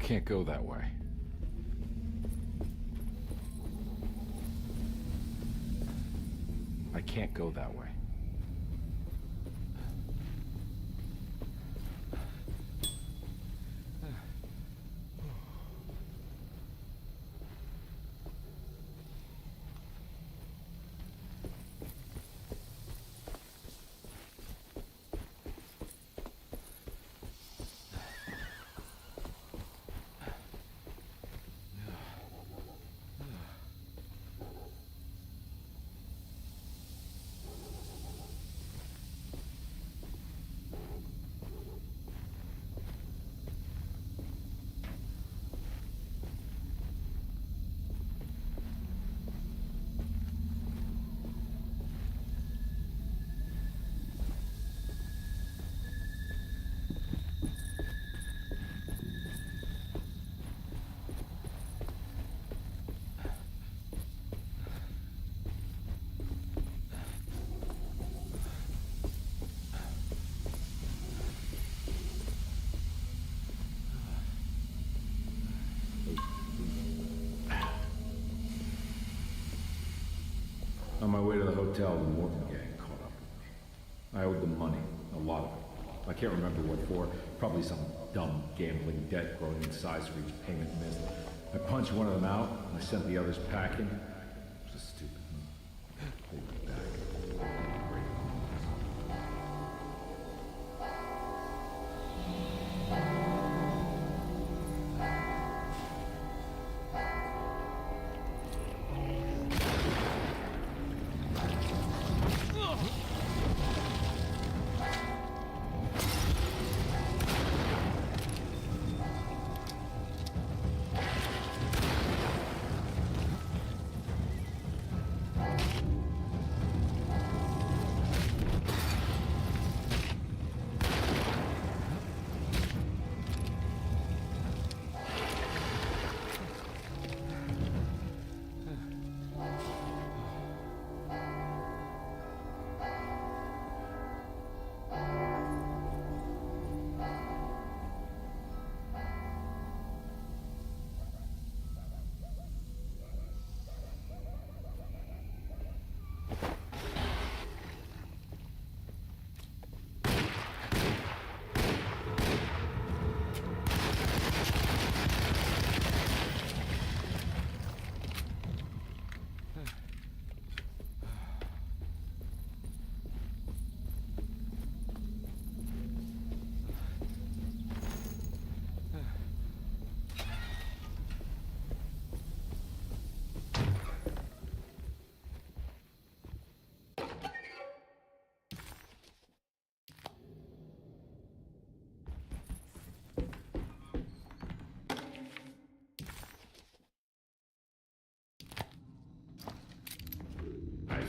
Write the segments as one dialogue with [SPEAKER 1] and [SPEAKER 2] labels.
[SPEAKER 1] can't go that way. I can't go that way.
[SPEAKER 2] On my way to the hotel, the Morton gang caught up with me. I owed them money, a lot of it. I can't remember what for, probably some dumb gambling debt growing in size for each payment missed. I punched one of them out, and I sent the others packing. It was a stupid move. They went back. Great.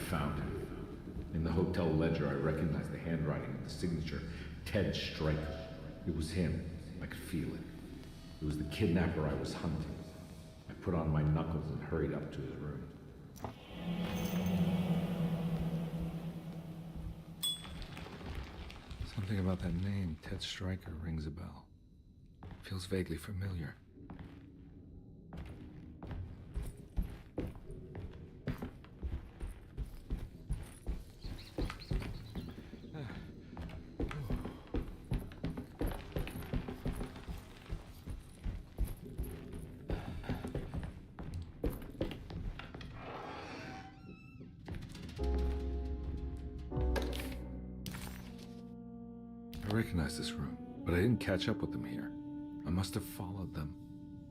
[SPEAKER 2] Found it. In the hotel ledger, I recognized the handwriting of the signature, Ted Stryker. It was him. I could feel it. It was the kidnapper I was hunting. I put on my knuckles and hurried up to his room.
[SPEAKER 1] Something about that name, Ted Stryker, rings a bell. Feels vaguely familiar. I recognize this room, but I didn't catch up with them here. I must have followed them.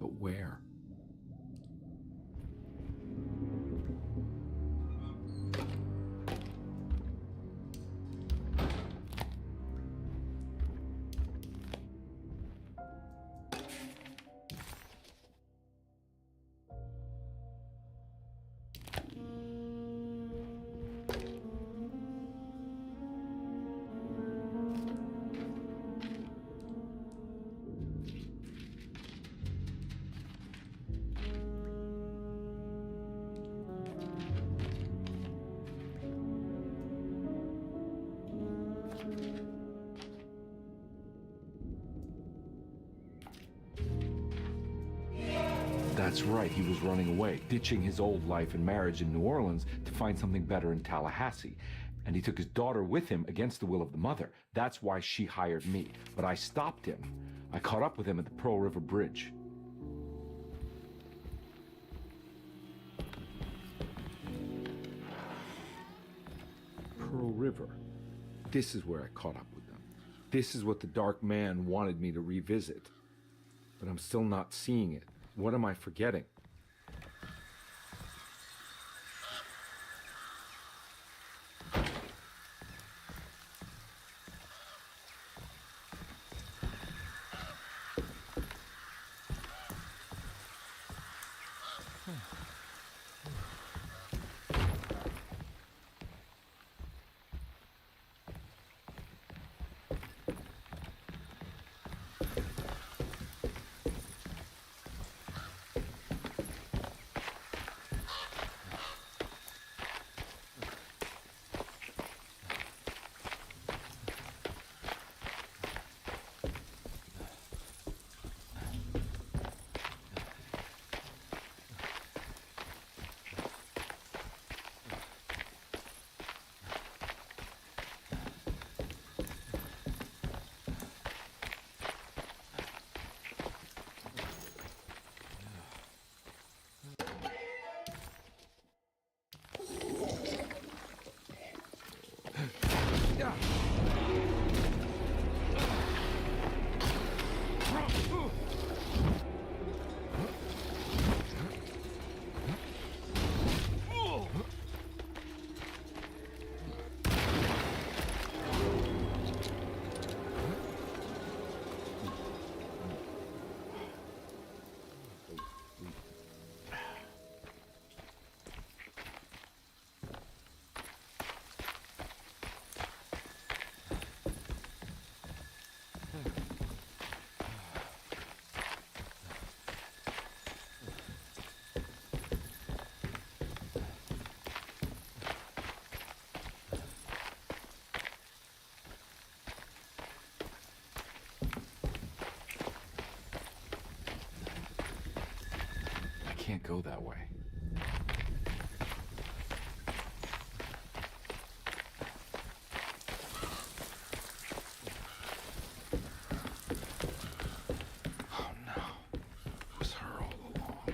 [SPEAKER 1] But where?
[SPEAKER 2] That's right, he was running away, ditching his old life and marriage in New Orleans to find something better in Tallahassee. And he took his daughter with him against the will of the mother. That's why she hired me. But I stopped him. I caught up with him at the Pearl River Bridge. Pearl River. This is where I caught up with them. This is what the Dark Man wanted me to revisit. But I'm still not seeing it. What am I forgetting? Can't go that way. Oh no, it was her all along.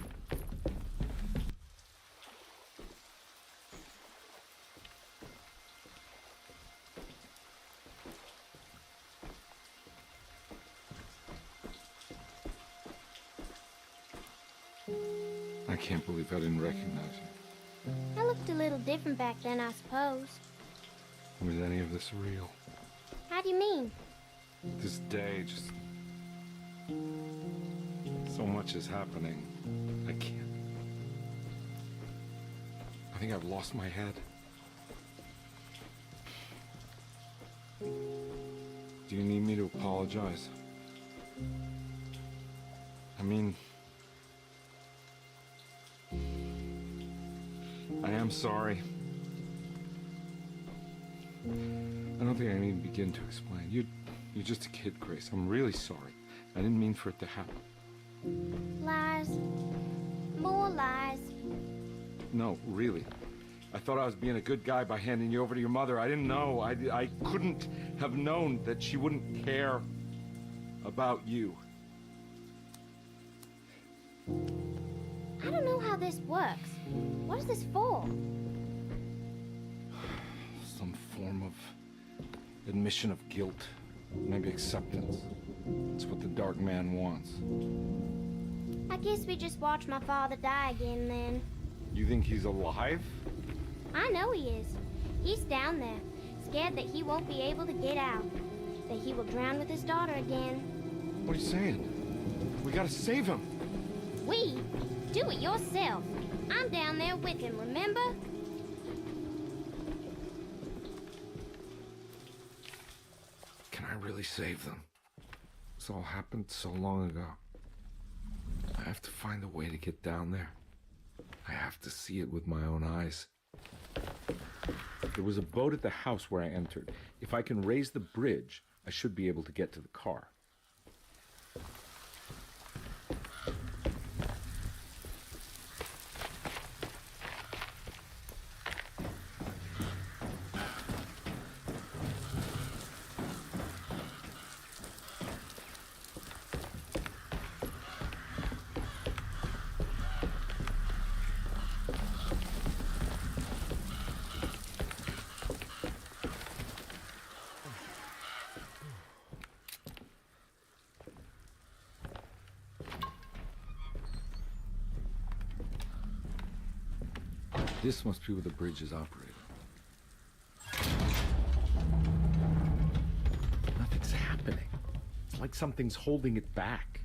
[SPEAKER 2] I can't believe I didn't recognize you.
[SPEAKER 3] I looked a little different back then, I suppose.
[SPEAKER 2] Was any of this real?
[SPEAKER 3] How do you mean?
[SPEAKER 2] This day, just... so much is happening. I can't... I think I've lost my head. Do you need me to apologize? I mean... I am sorry. I don't think I need to begin to explain. You're just a kid, Grace. I'm really sorry. I didn't mean for it to happen.
[SPEAKER 3] Lies. More lies.
[SPEAKER 2] No, really. I thought I was being a good guy by handing you over to your mother. I didn't know. I couldn't have known that she wouldn't care about you.
[SPEAKER 3] I don't know how this works. What is this for?
[SPEAKER 2] Some form of admission of guilt. Maybe acceptance. It's what the Dark Man wants.
[SPEAKER 3] I guess we just watch my father die again then.
[SPEAKER 2] You think he's alive?
[SPEAKER 3] I know he is. He's down there, scared that he won't be able to get out. That he will drown with his daughter again.
[SPEAKER 2] What are you saying? We gotta save him.
[SPEAKER 3] We? Do it yourself. I'm down there with him, remember?
[SPEAKER 2] Can I really save them? This all happened so long ago. I have to find a way to get down there. I have to see it with my own eyes. There was a boat at the house where I entered. If I can raise the bridge, I should be able to get to the car.
[SPEAKER 1] This must be where the bridge is operated.
[SPEAKER 2] Nothing's happening. It's like something's holding it back.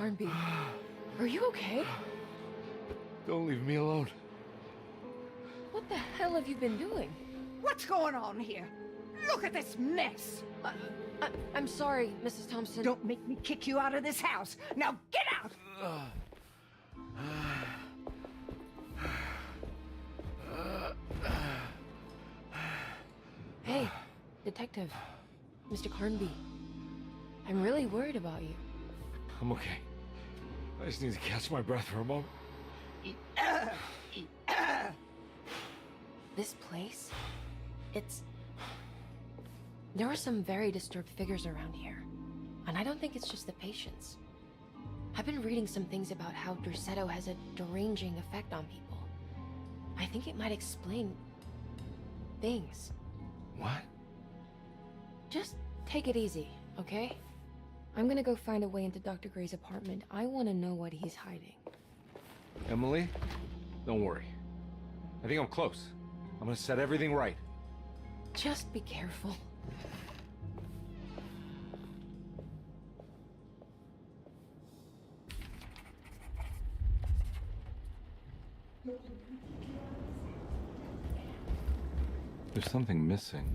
[SPEAKER 4] Carnby, are you okay?
[SPEAKER 1] Don't leave me alone.
[SPEAKER 4] What the hell have you been doing?
[SPEAKER 5] What's going on here? Look at this mess!
[SPEAKER 4] I'm sorry, Mrs. Thompson.
[SPEAKER 5] Don't make me kick you out of this house. Now get out!
[SPEAKER 4] Hey, Detective. Mr. Carnby. I'm really worried about you.
[SPEAKER 1] I'm okay. I just need to catch my breath for a moment.
[SPEAKER 4] This place? There are some very disturbed figures around here. And I don't think it's just the patients. I've been reading some things about how Derceto has a deranging effect on people. I think it might explain things.
[SPEAKER 1] What?
[SPEAKER 4] Just take it easy, okay? I'm gonna go find a way into Dr. Gray's apartment. I want to know what he's hiding.
[SPEAKER 1] Emily, don't worry. I think I'm close. I'm gonna set everything right.
[SPEAKER 4] Just be careful.
[SPEAKER 1] There's something missing.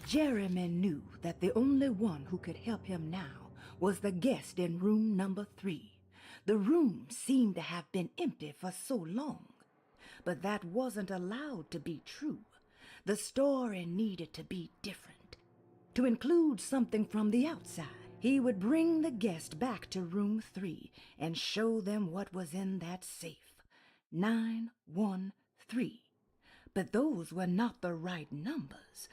[SPEAKER 5] Jeremy knew that the only one who could help him now was the guest in room number 3. The room seemed to have been empty for so long. But that wasn't allowed to be true. The story needed to be different. To include something from the outside, he would bring the guest back to room 3 and show them what was in that safe. 913. But those were not the right numbers.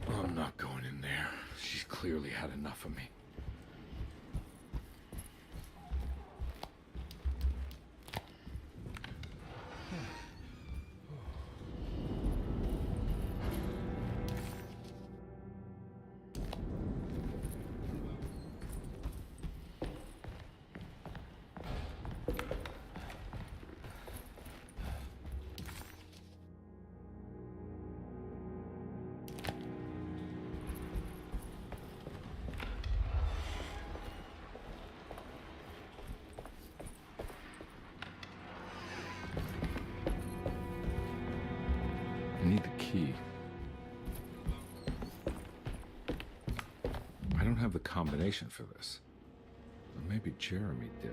[SPEAKER 1] I'm not going in there. She's clearly had enough of me. I need the key. I don't have the combination for this. But maybe Jeremy did.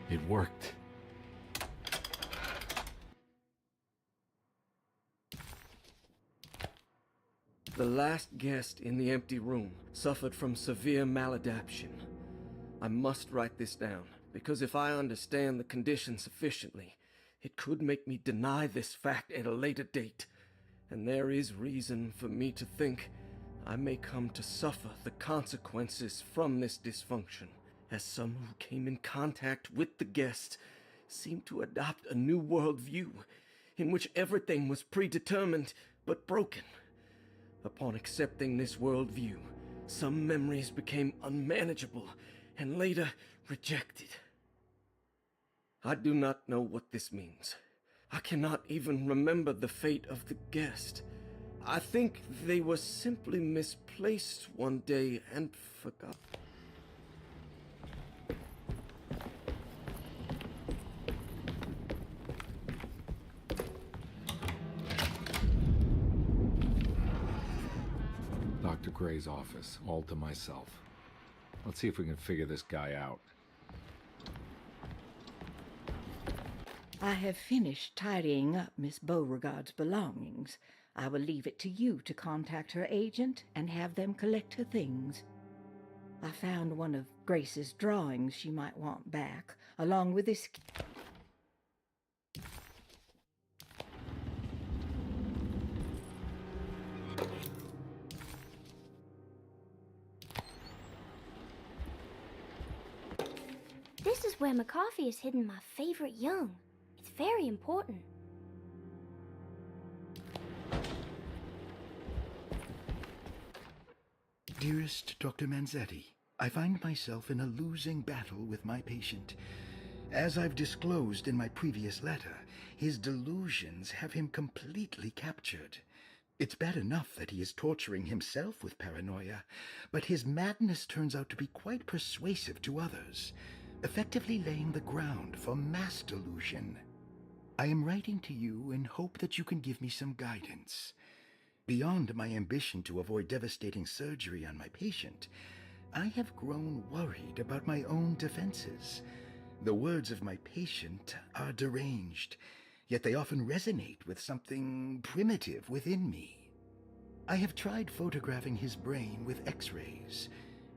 [SPEAKER 1] It worked.
[SPEAKER 6] The last guest in the empty room suffered from severe maladaptation. I must write this down, because if I understand the condition sufficiently, it could make me deny this fact at a later date. And there is reason for me to think I may come to suffer the consequences from this dysfunction, as some who came in contact with the guest seemed to adopt a new worldview in which everything was predetermined but broken. Upon accepting this worldview, some memories became unmanageable and later rejected. I do not know what this means. I cannot even remember the fate of the guest. I think they were simply misplaced one day and forgotten.
[SPEAKER 1] Dr. Gray's office, all to myself. Let's see if we can figure this guy out.
[SPEAKER 7] I have finished tidying up Miss Beauregard's belongings. I will leave it to you to contact her agent and have them collect her things. I found one of Grace's drawings she might want back, along with this...
[SPEAKER 3] This is where McCarthy has hidden my favorite young. It's very important.
[SPEAKER 8] Dearest Dr. Manzetti, I find myself in a losing battle with my patient. As I've disclosed in my previous letter, his delusions have him completely captured. It's bad enough that he is torturing himself with paranoia, but his madness turns out to be quite persuasive to others, effectively laying the ground for mass delusion. I am writing to you in hope that you can give me some guidance. Beyond my ambition to avoid devastating surgery on my patient, I have grown worried about my own defenses. The words of my patient are deranged, yet they often resonate with something primitive within me. I have tried photographing his brain with X-rays.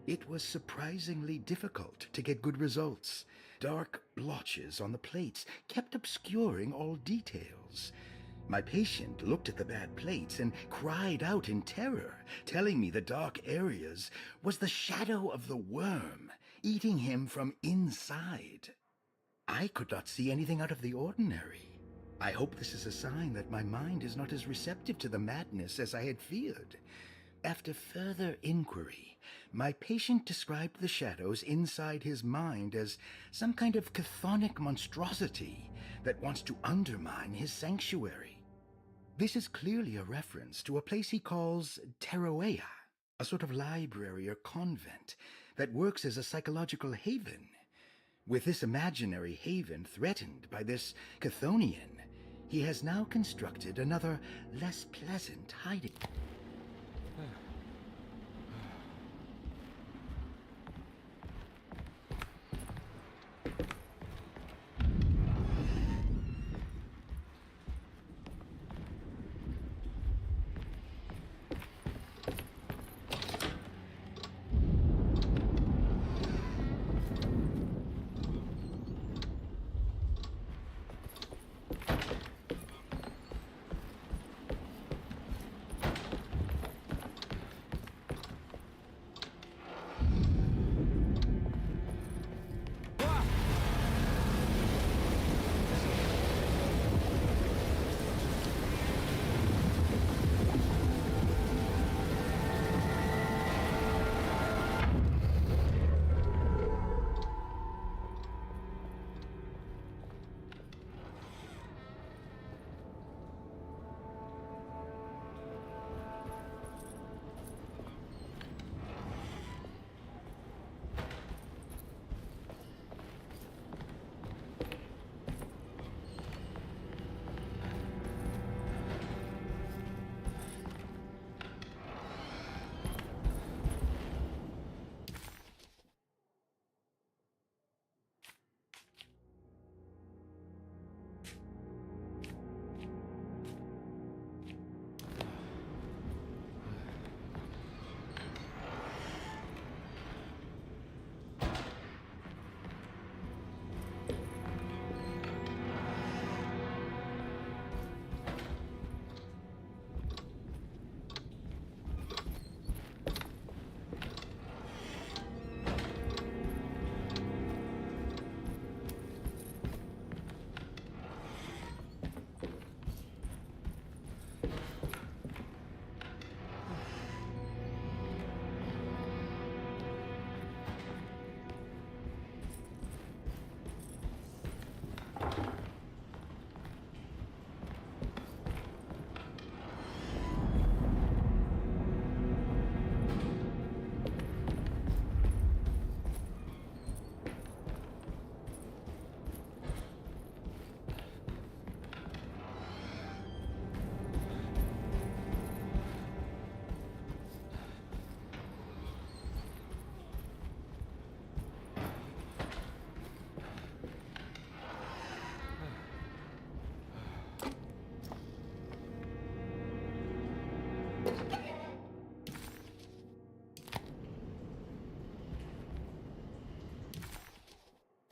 [SPEAKER 8] It was surprisingly difficult to get good results. Dark blotches on the plates kept obscuring all details. My patient looked at the bad plates and cried out in terror, telling me the dark areas was the shadow of the worm, eating him from inside. I could not see anything out of the ordinary. I hope this is a sign that my mind is not as receptive to the madness as I had feared. After further inquiry, my patient described the shadows inside his mind as some kind of chthonic monstrosity that wants to undermine his sanctuary. This is clearly a reference to a place he calls Teroea, a sort of library or convent that works as a psychological haven. With this imaginary haven threatened by this Chthonian, he has now constructed another, less pleasant hiding.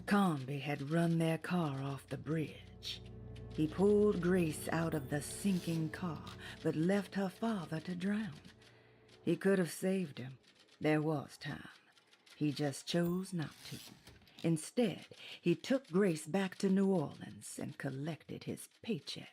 [SPEAKER 5] Conby had run their car off the bridge. He pulled Grace out of the sinking car, but left her father to drown. He could have saved him. There was time. He just chose not to. Instead, he took Grace back to New Orleans and collected his paycheck.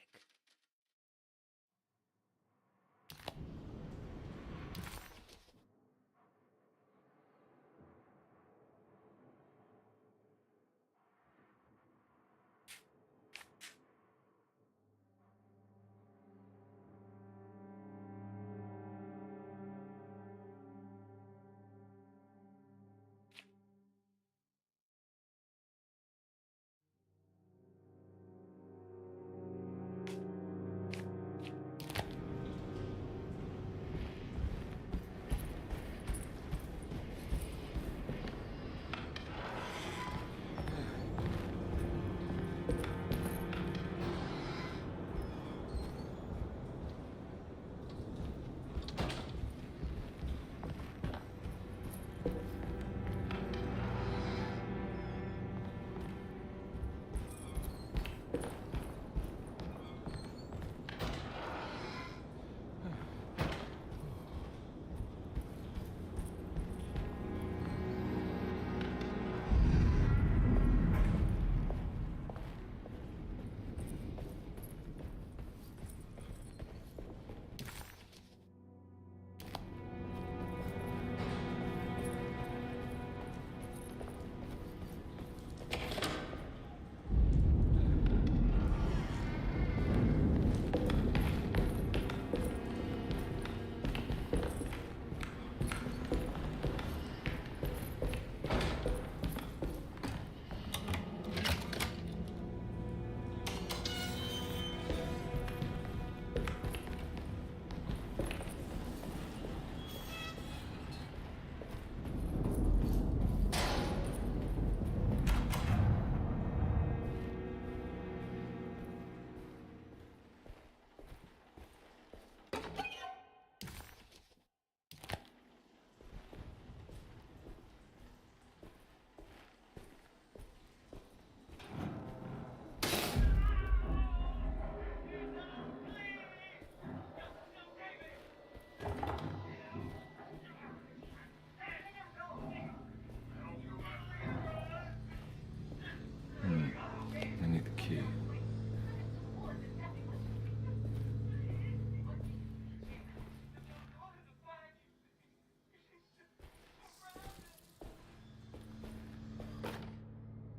[SPEAKER 1] I need the key.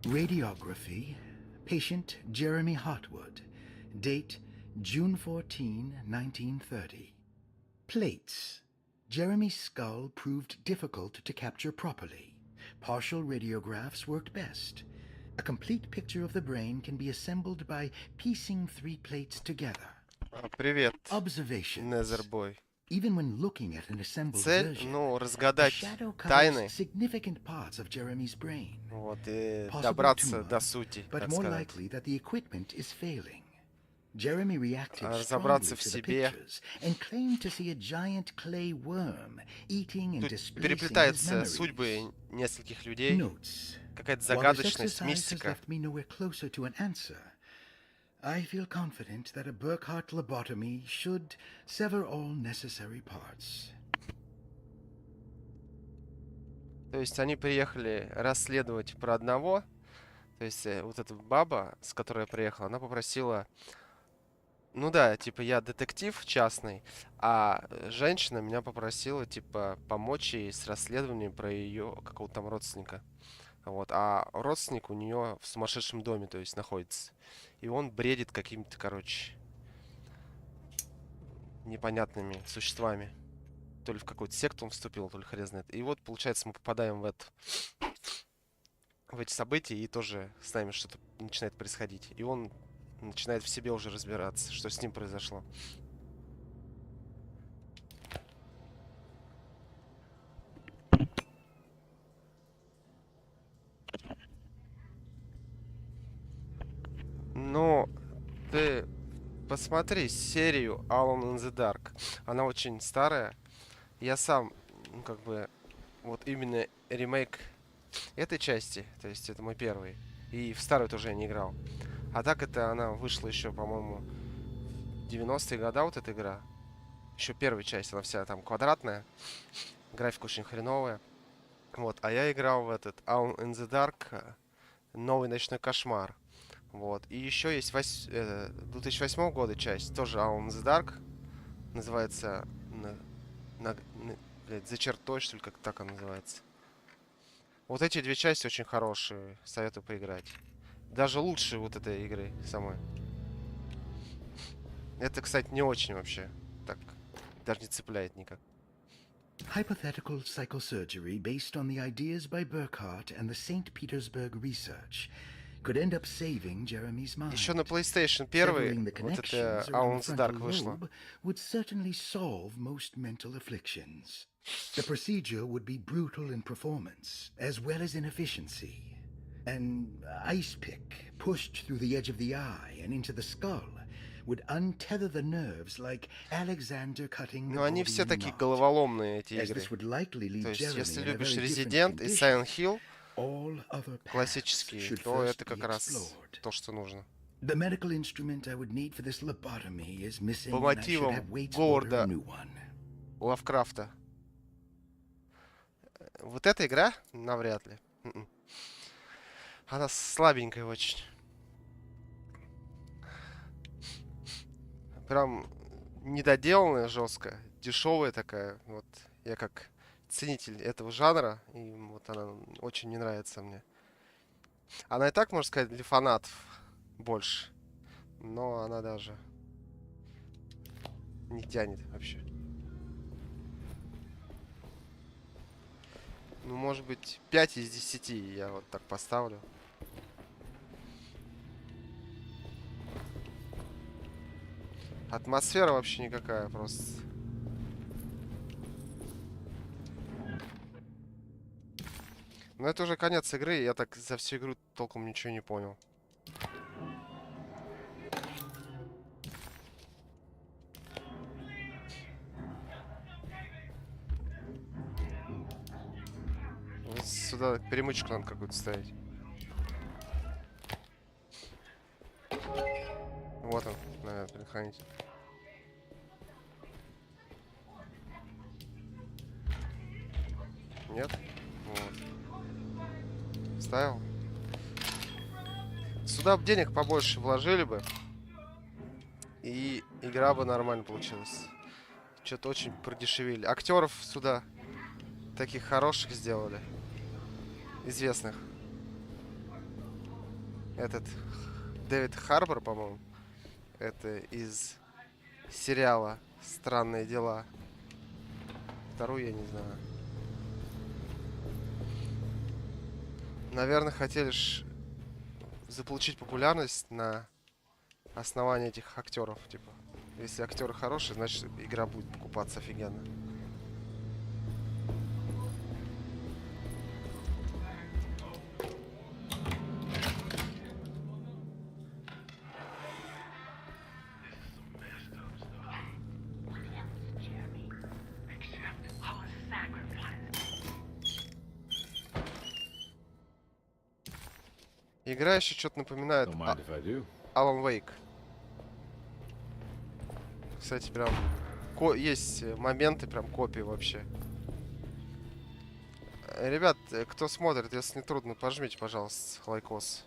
[SPEAKER 8] Radiography. Patient Jeremy Hartwood. Date June 14, 1930. Plates. Jeremy's skull proved difficult to capture properly. Partial radiographs worked best. A complete picture of the brain can be assembled by piecing 3 plates together.
[SPEAKER 9] Привет,
[SPEAKER 8] Observation.
[SPEAKER 9] Незербой.
[SPEAKER 8] Even when looking at an assembled
[SPEAKER 9] Цель,
[SPEAKER 8] version,
[SPEAKER 9] ну,
[SPEAKER 8] the
[SPEAKER 9] разгадать
[SPEAKER 8] shadow
[SPEAKER 9] тайны,
[SPEAKER 8] covers significant parts of Jeremy's brain.
[SPEAKER 9] вот, и
[SPEAKER 8] Possible
[SPEAKER 9] добраться
[SPEAKER 8] tumor,
[SPEAKER 9] до сути,
[SPEAKER 8] but
[SPEAKER 9] так
[SPEAKER 8] more
[SPEAKER 9] сказать.
[SPEAKER 8] likely that the equipment is failing. Jeremy reacted
[SPEAKER 9] Разобраться
[SPEAKER 8] strongly
[SPEAKER 9] в
[SPEAKER 8] to the
[SPEAKER 9] себе.
[SPEAKER 8] pictures and claimed to see a giant clay worm eating and
[SPEAKER 9] Тут
[SPEAKER 8] displacing his
[SPEAKER 9] переплетаются
[SPEAKER 8] memories.
[SPEAKER 9] судьбы нескольких людей,
[SPEAKER 8] Notes.
[SPEAKER 9] какая-то
[SPEAKER 8] While this
[SPEAKER 9] загадочность,
[SPEAKER 8] exercise has
[SPEAKER 9] мистика.
[SPEAKER 8] left me nowhere closer to an answer, I feel confident that a Burkhardt lobotomy should sever all necessary parts.
[SPEAKER 9] То есть они приехали расследовать про одного. То есть вот эта баба, с которой я приехал, она попросила... Ну да, типа я детектив частный, а женщина меня попросила, типа, помочь ей с расследованием про ее какого-то там родственника. Вот, а родственник у нее в сумасшедшем доме, то есть, находится. И он бредит какими-то, короче, непонятными существами. То ли в какую-то секту он вступил, то ли хрен знает. И вот, получается, мы попадаем в эти события, и тоже с нами что-то начинает происходить. И он начинает в себе уже разбираться, что с ним произошло. Ну, ты посмотри серию Alone in the Dark. Она очень старая. Я сам, ну, как бы, вот именно ремейк этой части. То есть это мой первый. И в старую тоже я не играл. А так это она вышла еще, по-моему, в 90-е годы, вот эта игра. Еще первая часть, она вся там квадратная. Графика очень хреновая. Вот, а я играл в этот Alone in the Dark, новый ночной кошмар. Вот, и еще есть 2008 года часть, тоже Alone in the Dark. Называется блядь, за чертой, что ли, как так она называется. Вот эти две части очень хорошие, советую поиграть. Даже лучше вот этой игры самой. Это, кстати, не очень вообще. Так, даже не цепляет никак.
[SPEAKER 8] Hypothetical psychosurgery based on the ideas by Burkhardt and the St. Petersburg research could end up saving Jeremy's mind.
[SPEAKER 9] Еще на PlayStation 1
[SPEAKER 8] Severing the
[SPEAKER 9] вот это
[SPEAKER 8] connections
[SPEAKER 9] Alone in
[SPEAKER 8] around
[SPEAKER 9] the
[SPEAKER 8] the
[SPEAKER 9] Dark
[SPEAKER 8] frontal
[SPEAKER 9] вышло.
[SPEAKER 8] lobe would certainly solve most mental afflictions. The procedure would be brutal in performance as well as in efficiency. An ice pick pushed through the edge of the eye and into the skull would untether the nerves like Alexander cutting the
[SPEAKER 9] Но они все
[SPEAKER 8] Gordian
[SPEAKER 9] такие
[SPEAKER 8] knot.
[SPEAKER 9] головоломные, эти
[SPEAKER 8] As
[SPEAKER 9] игры.
[SPEAKER 8] this would likely leave
[SPEAKER 9] То есть,
[SPEAKER 8] Jeremy
[SPEAKER 9] если
[SPEAKER 8] in a
[SPEAKER 9] любишь
[SPEAKER 8] very different
[SPEAKER 9] Resident и
[SPEAKER 8] condition,
[SPEAKER 9] Silent Hill,
[SPEAKER 8] all other paths
[SPEAKER 9] классические,
[SPEAKER 8] should
[SPEAKER 9] то
[SPEAKER 8] first
[SPEAKER 9] это
[SPEAKER 8] be
[SPEAKER 9] как раз
[SPEAKER 8] explored.
[SPEAKER 9] то, что нужно.
[SPEAKER 8] The medical instrument I would need for this lobotomy is missing,
[SPEAKER 9] По
[SPEAKER 8] and I should
[SPEAKER 9] мотивам
[SPEAKER 8] have Waits order
[SPEAKER 9] Говарда
[SPEAKER 8] a new one.
[SPEAKER 9] Лавкрафта. Вот эта игра? Навряд ли. Она слабенькая очень. Прям недоделанная жестко, дешевая такая. Вот я как ценитель этого жанра, и вот она очень не нравится мне. Она и так, можно сказать, для фанатов больше. Но она даже не тянет вообще. Ну, может быть, 5 из 10 я вот так поставлю. Атмосфера вообще никакая, просто. Но это уже конец игры, я так за всю игру толком ничего не понял. Вот сюда перемычку надо какую-то ставить. Вот он, наверное, предохранитель. Нет? Вот. Ставил. Сюда бы денег побольше вложили бы. И игра бы нормально получилась. Что-то очень продешевили. Актеров сюда таких хороших сделали. Известных. Этот Дэвид Харбор, по-моему. Это из сериала «Странные дела». Вторую я не знаю. Наверное, хотели заполучить популярность на основании этих актеров. Типа, если актеры хорошие, значит игра будет покупаться офигенно. Игра еще что-то напоминает
[SPEAKER 2] Don't mind if I do.
[SPEAKER 9] Alan Wake. Кстати, прям есть моменты, прям копии вообще. Ребят, кто смотрит, если не трудно, пожмите, пожалуйста, лайкос.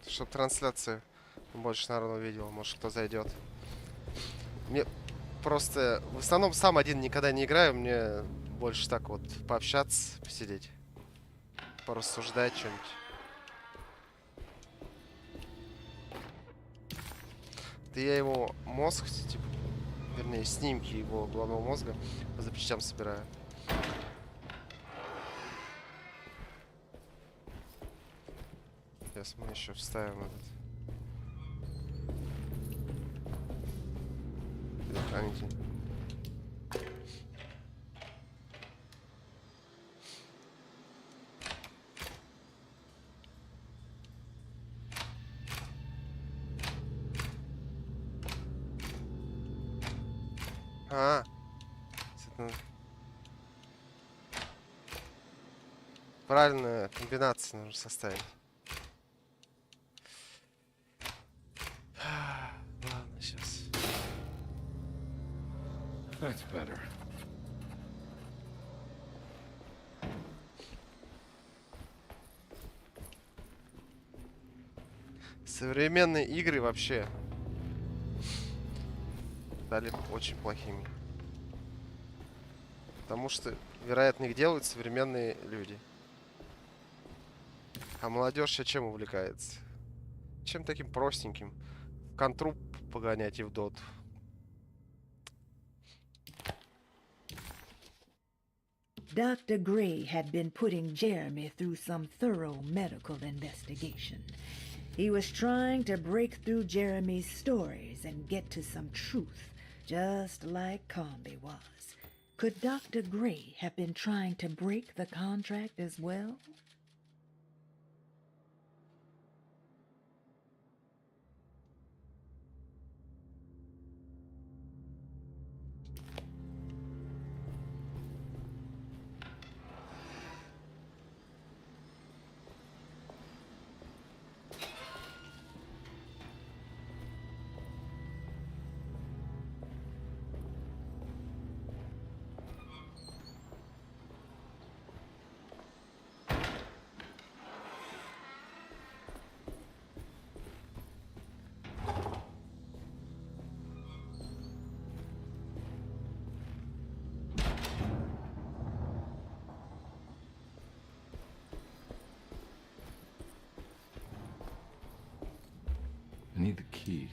[SPEAKER 9] Чтоб трансляция больше народу увидел, может кто зайдет. Мне просто в основном сам один никогда не играю, мне больше так вот пообщаться, посидеть, порассуждать что-нибудь. Да я ему мозг, типа, вернее, снимки его головного мозга по запчастям собираю. Сейчас мы еще вставим этот предохранитель. А, правильную комбинацию нужно составить. Ладно, сейчас.
[SPEAKER 1] That's better.
[SPEAKER 9] Современные игры вообще стали очень плохими. Потому что, вероятно, их делают современные люди. А молодежь сейчас чем увлекается? Чем таким простеньким? В контру погонять и в доту.
[SPEAKER 5] Dr. Gray had been putting Jeremy through some thorough medical investigation. He was trying to break through Jeremy's stories and get to some truth, just like Comby was. Could Dr. Gray have been trying to break the contract as well?
[SPEAKER 1] I need the key.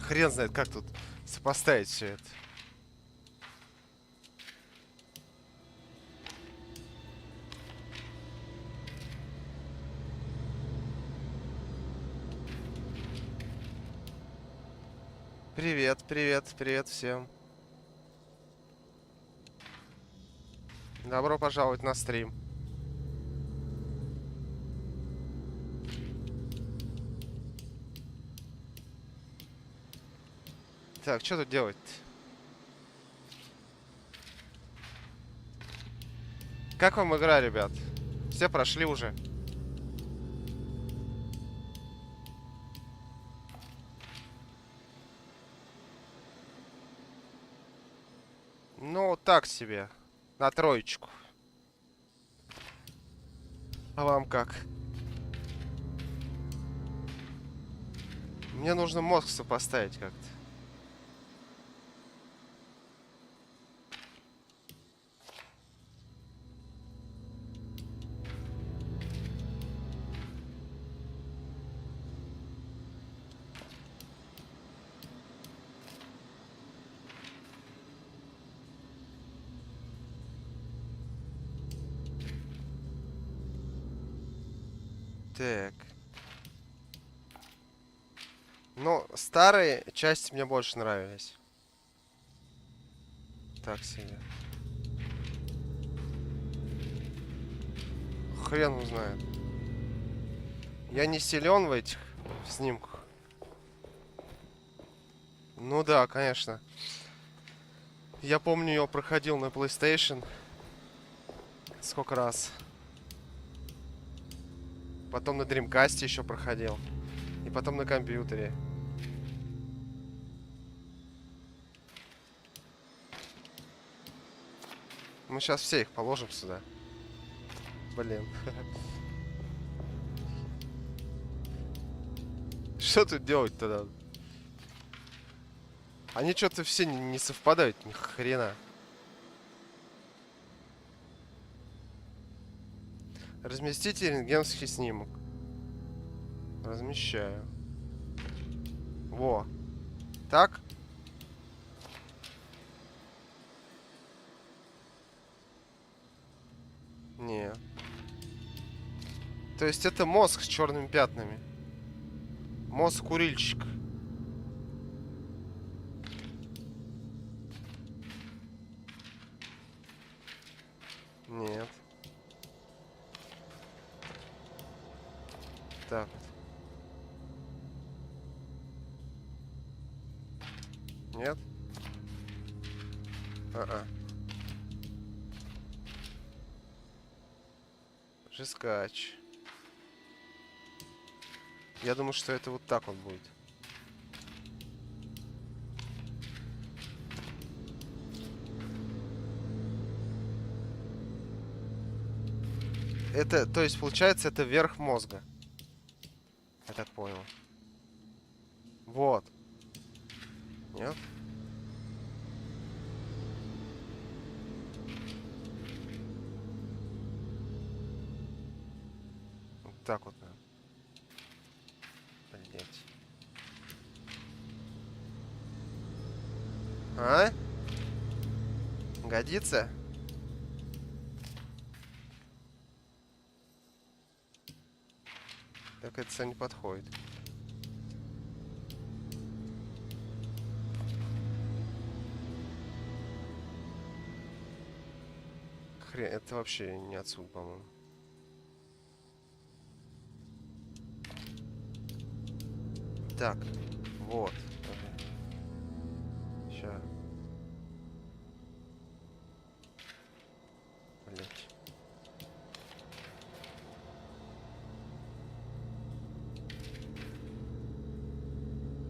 [SPEAKER 9] Хрен знает, как тут сопоставить все это. Привет, привет, привет всем. Добро пожаловать на стрим. Так, что тут делать-то? Как вам игра, ребят? Все прошли уже? вот так себе. На троечку. А вам как? Мне нужно мозг сопоставить как-то. Так. Ну, старые части мне больше нравились. Так себе. Хрен узнает. Я не силен в этих снимках. Ну да, конечно. Я помню, я проходил на PlayStation. Сколько раз. Потом на Dreamcast еще проходил. И потом на компьютере. Мы сейчас все их положим сюда. Блин. Что тут делать тогда? Они что-то все не совпадают, ни хрена. Разместите рентгенский снимок. Размещаю. Во. Так? Не. То есть это мозг с черными пятнами. Мозг курильщик. Нет. Так вот. Нет? Жескач. Я думаю, что это вот так вот будет. Это, то есть, получается, это верх мозга. Я так понял. Вот. Нет? Вот так вот. Блять. А? Годится? Так это не подходит. Хрен, это вообще не отсюда, по-моему. Так, вот. Сейчас. Блять.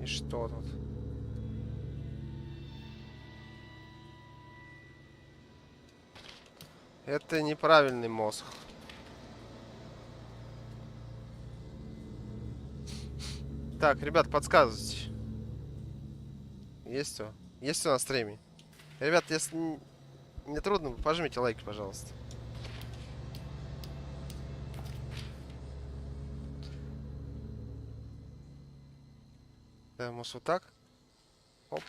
[SPEAKER 9] И что тут? Это неправильный мозг. Так, ребят, подсказывайте. Есть что? Есть что на стриме? Ребят, если не трудно, пожмите лайки, пожалуйста. Да, может вот так? Оп.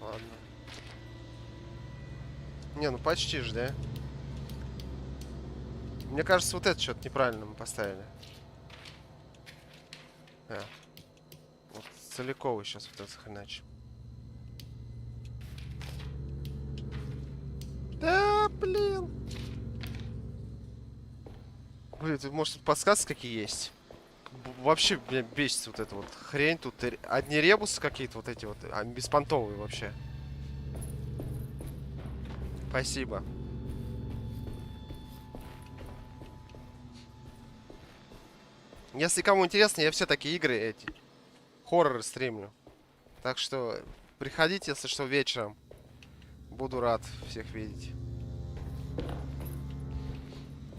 [SPEAKER 9] Ладно. Не, ну почти же, да? Мне кажется, вот это что-то неправильно мы поставили. Вот целиковый сейчас вот это захреначим. Да, блин. Блин, тут, может, тут подсказки какие есть? Вообще меня бесит вот эта вот хрень. Тут одни ребусы какие-то вот эти вот, а беспонтовые вообще. Спасибо. Если кому интересно, я все такие игры эти хорроры стримлю. Так что приходите, если что, вечером. Буду рад всех видеть.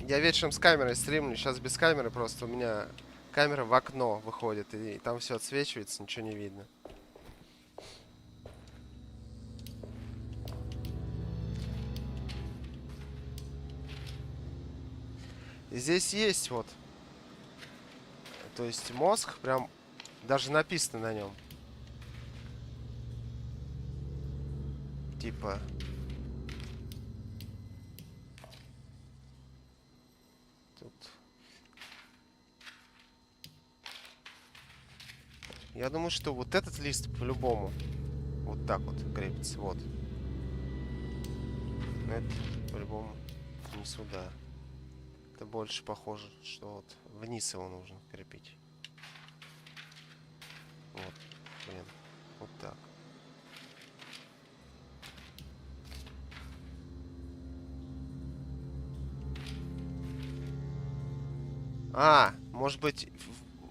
[SPEAKER 9] Я вечером с камерой стримлю, сейчас без камеры, просто у меня камера в окно выходит, и там все отсвечивается, ничего не видно. И здесь есть вот, то есть мозг, прям даже написано на нем. Типа... Тут... Я думаю, что вот этот лист по-любому вот так вот крепится, вот. Но это по-любому не сюда. Это больше похоже, что вот вниз его нужно крепить. Вот, блин, вот так. А, может быть,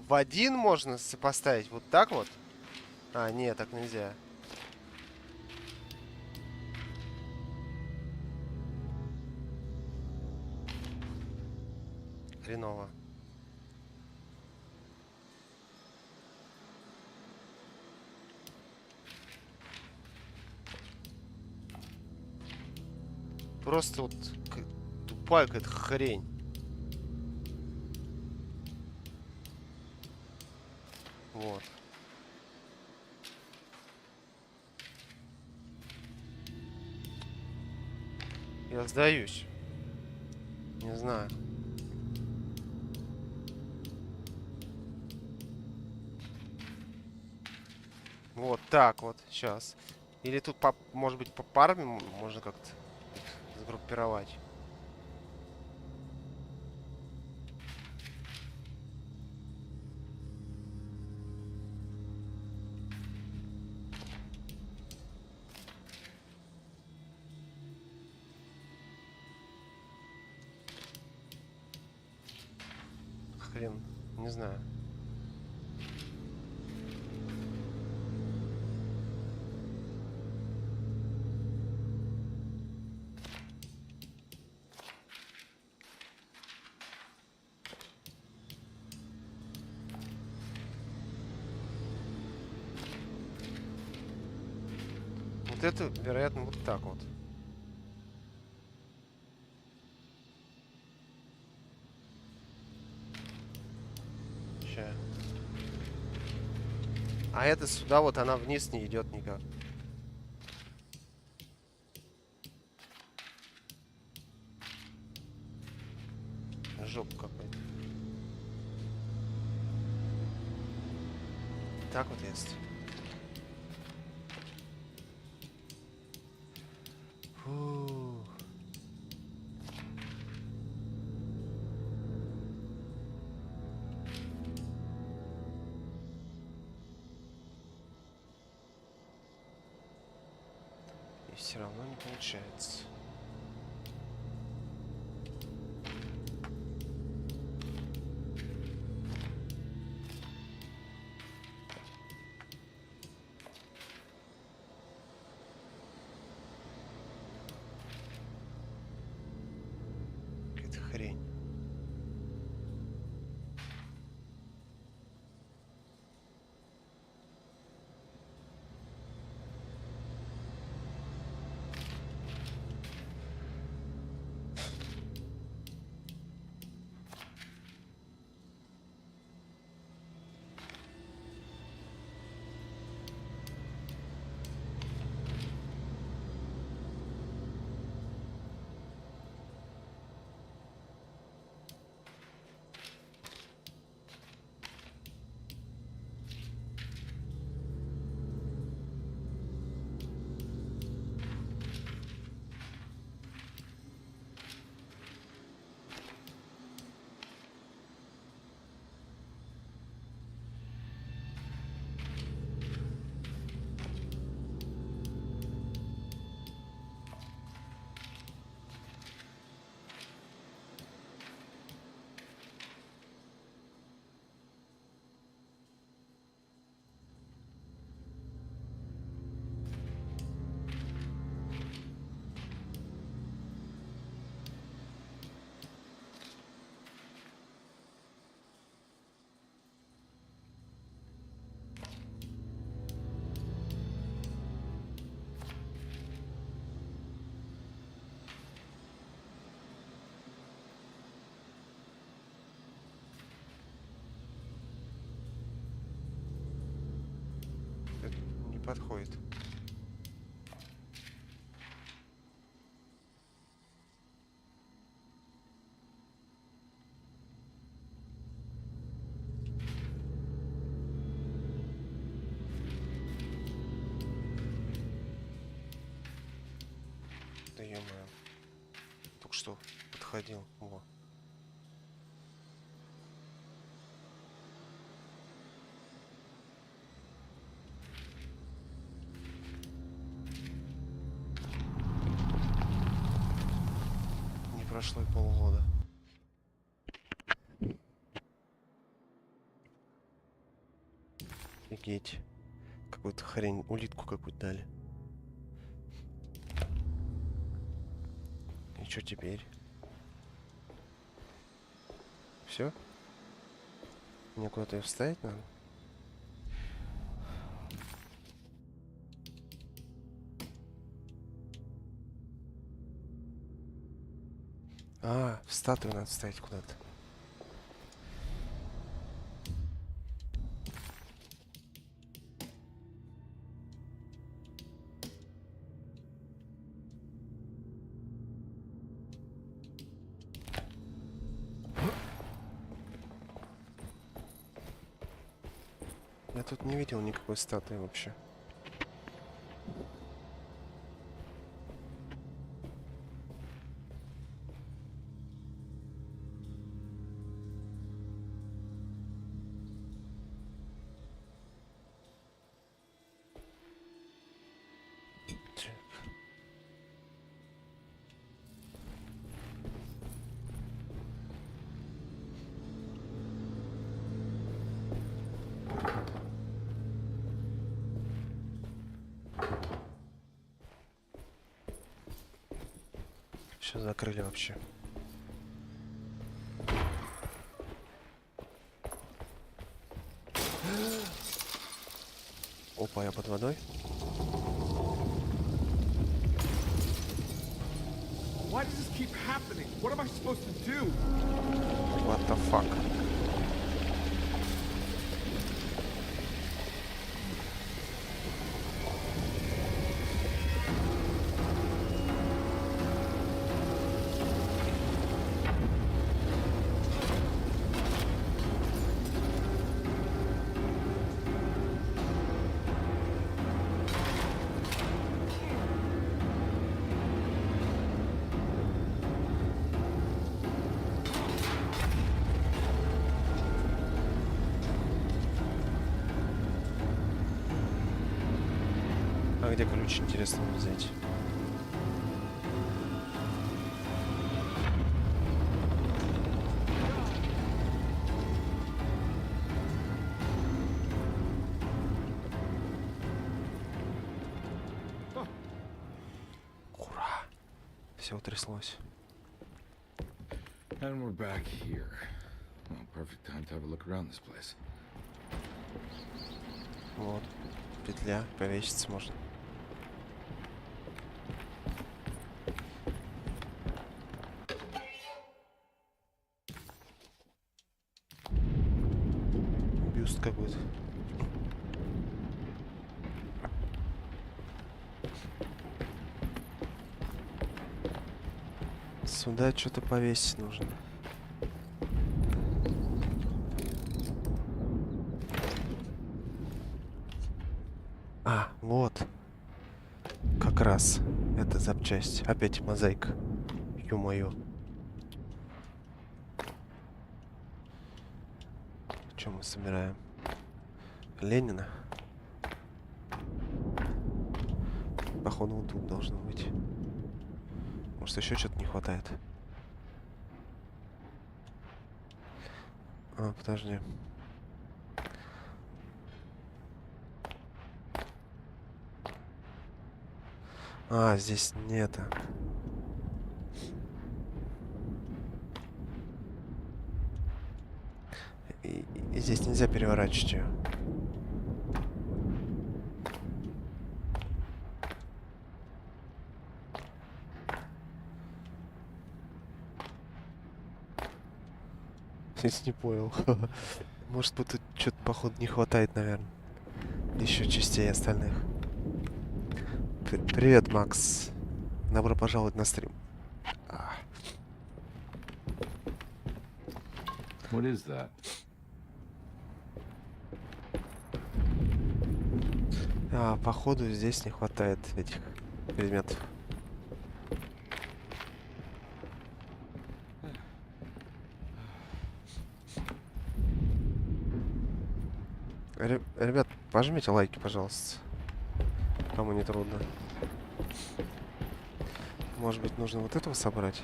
[SPEAKER 9] в один можно сопоставить вот так вот? А, нет, так нельзя. Хреново. Просто вот тупая какая-то хрень. Вот. Я сдаюсь. Не знаю. Вот так вот, сейчас. Или тут, может быть, по парам можно как-то сгруппировать. Хрен, не знаю. Вот это, вероятно, вот так вот. Ща. А это сюда вот она вниз не идет никак. Жопа какой-то. Так вот есть. Фух. И все равно не получается. Какая-то хрень. подходит. Да ё-моё. Только что подходил. Во. Не прошло и полгода. Офигеть. Какую-то хрень, улитку какую-то дали. И что теперь? Все? Мне куда-то ее вставить надо? А, в статую надо вставить куда-то. Я тут не видел никакой статуи вообще. Все закрыли вообще. Опа, я под водой.
[SPEAKER 1] Why does this keep happening? What am I supposed to do?
[SPEAKER 9] What the fuck? А где ключ, интересно, взять? Ура! Все утряслось.
[SPEAKER 1] And we're back here. Well, perfect time to have a look around this place.
[SPEAKER 9] Вот. Петля, повеситься можно. Бюст какой-то. Сюда что-то повесить нужно. А, вот. Как раз эта запчасть. Опять мозаика. Ё-моё. Что мы собираем? Ленина? Походу вот тут должно быть. Может еще что-то не хватает? А, подожди. А, здесь нет. И здесь нельзя переворачивать ее. Здесь не понял. Может быть, тут что-то, походу, не хватает, наверное. Еще частей остальных. Привет, Макс. Добро пожаловать на стрим.
[SPEAKER 2] What is that?
[SPEAKER 9] Походу здесь не хватает этих предметов. Ребят, пожмите лайки, пожалуйста. Кому не трудно. Может быть, нужно вот этого собрать?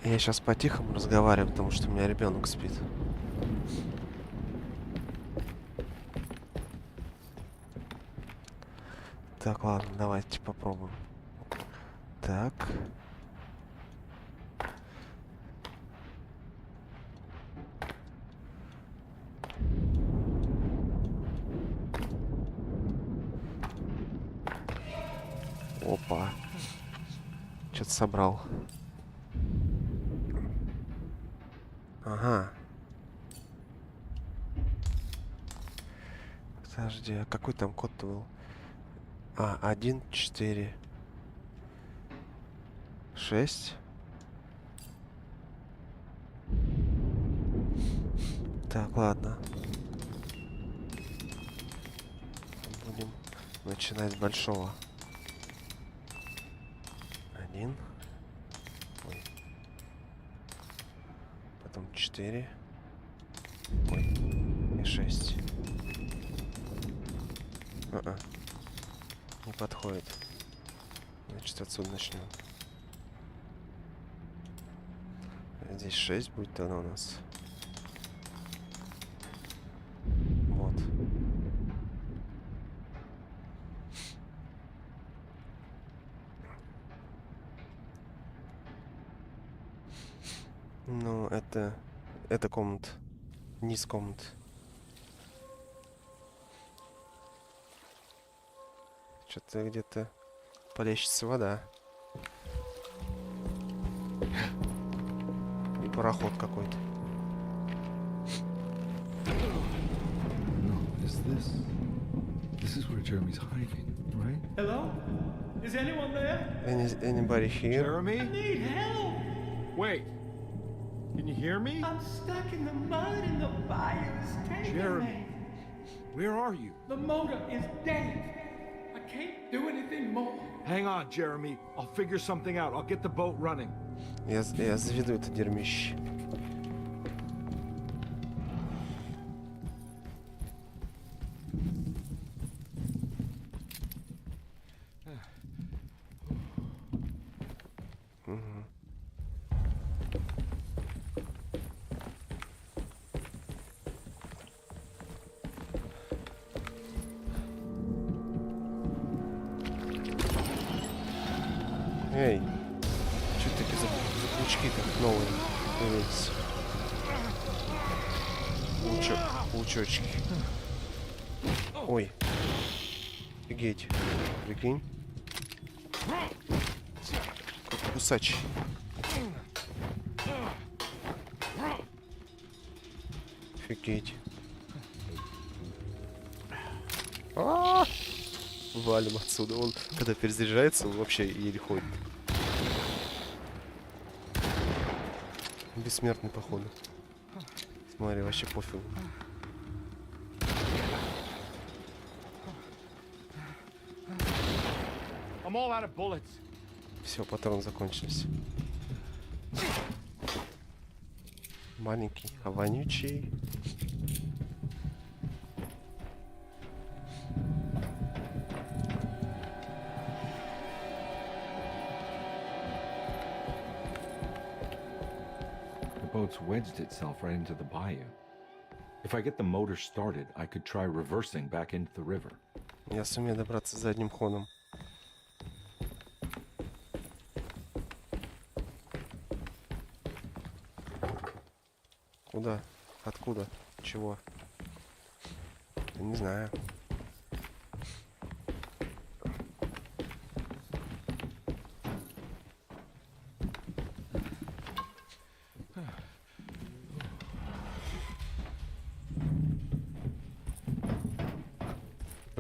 [SPEAKER 9] Я сейчас по-тихому разговариваю, потому что у меня ребенок спит. Так, ладно, давайте попробуем. Так. Опа. Что-то собрал. Ага. Подожди, а какой там код-то был? 1, 4, 6. Так, ладно. Будем начинать с большого. 1. Ой. Потом 4. Ой. И 6. Не подходит. Значит, отсюда начнем. Здесь 6 будет тогда у нас. Вот. Ну, это комната. Низ комнаты. Что-то где-то плещется вода. И пароход какой-то.
[SPEAKER 1] No, this is where Jeremy's hiding, right?
[SPEAKER 10] Hello? Is anyone there?
[SPEAKER 9] Anybody here?
[SPEAKER 2] Jeremy?
[SPEAKER 10] I need help!
[SPEAKER 2] Wait. Can you hear me?
[SPEAKER 10] I'm stuck in the mud and the fire's taking
[SPEAKER 2] Jeremy.
[SPEAKER 10] me.
[SPEAKER 2] Where are you?
[SPEAKER 10] The motor is dead. I can't do anything more.
[SPEAKER 2] Hang on, Jeremy. I'll figure something out. I'll get the boat running.
[SPEAKER 9] Я заведу это дерьмище. Эй, что такие заключки как новые появились? Лучочки. Ой. Офигеть. Прикинь. Как кусач. Офигеть. Валим отсюда. Он, когда перезаряжается, он вообще еле ходит. Бессмертный, походу. Смотри, вообще пофигу. Все, патроны закончились. Маленький, а вонючий.
[SPEAKER 2] The boat's wedged itself right into the bayou. If I get the motor started, I could try reversing back into the river.
[SPEAKER 9] Я сумею добраться задним ходом. Куда? Откуда? Чего? Я не знаю.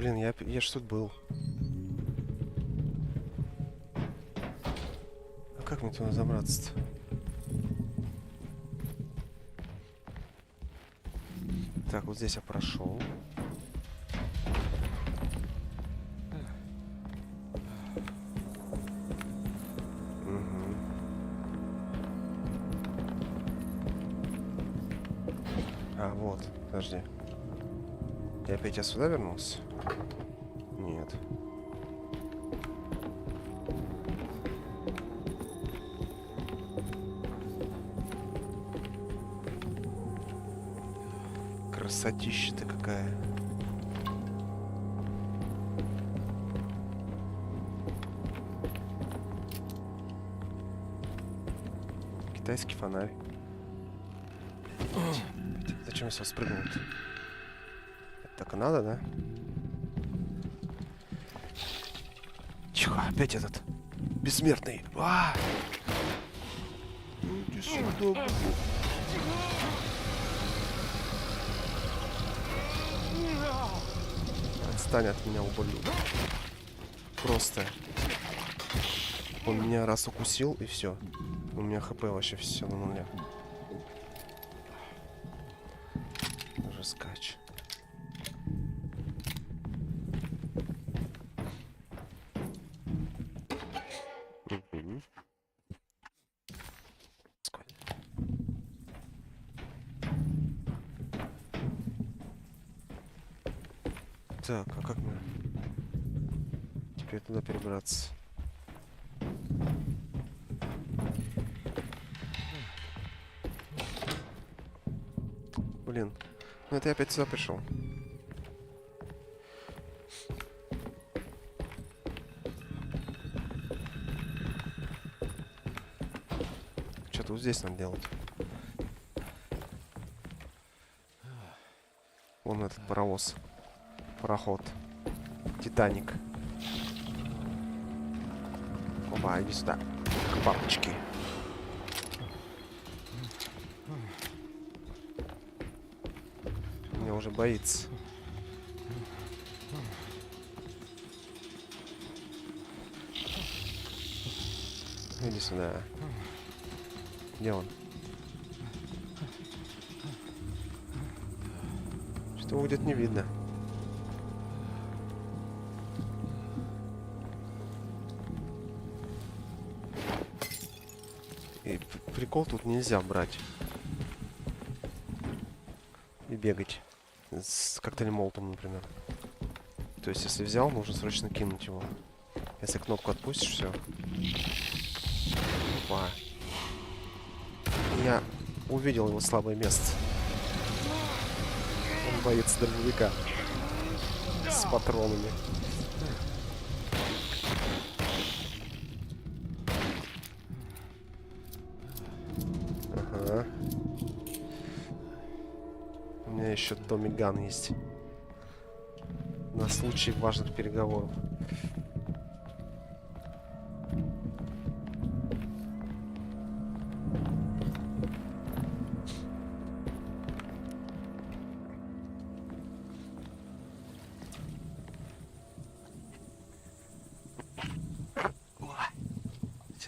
[SPEAKER 9] Блин, я ж тут был. А как мне туда забраться-то? Так, вот здесь я прошел. А, вот, подожди. Я опять сюда вернулся? Нет. Красотища-то какая. Китайский фонарь. Зачем я сюда спрыгнул-то? Это так и надо, да? Тихо, опять этот бессмертный. Иди сюда. Отстань от меня, ублюдок. Просто. Он меня раз укусил, и все. У меня хп вообще все на нуле. Даже скач. Так, а как мне теперь туда перебраться? Блин, ну это я опять сюда пришел. Что-то вот здесь надо делать. Вон этот паровоз. Пароход. Титаник. Опа, иди сюда. К папочке. Меня уже боится. Иди сюда. Где он? Что его где-то не видно. И прикол, тут нельзя брать и бегать с коктейлем молотом, например. То есть, если взял, нужно срочно кинуть его. Если кнопку отпустишь, все. Опа. Я увидел его слабое место. Он боится дробовика с патронами. Ага. У меня еще Томми Ган есть. На случай важных переговоров.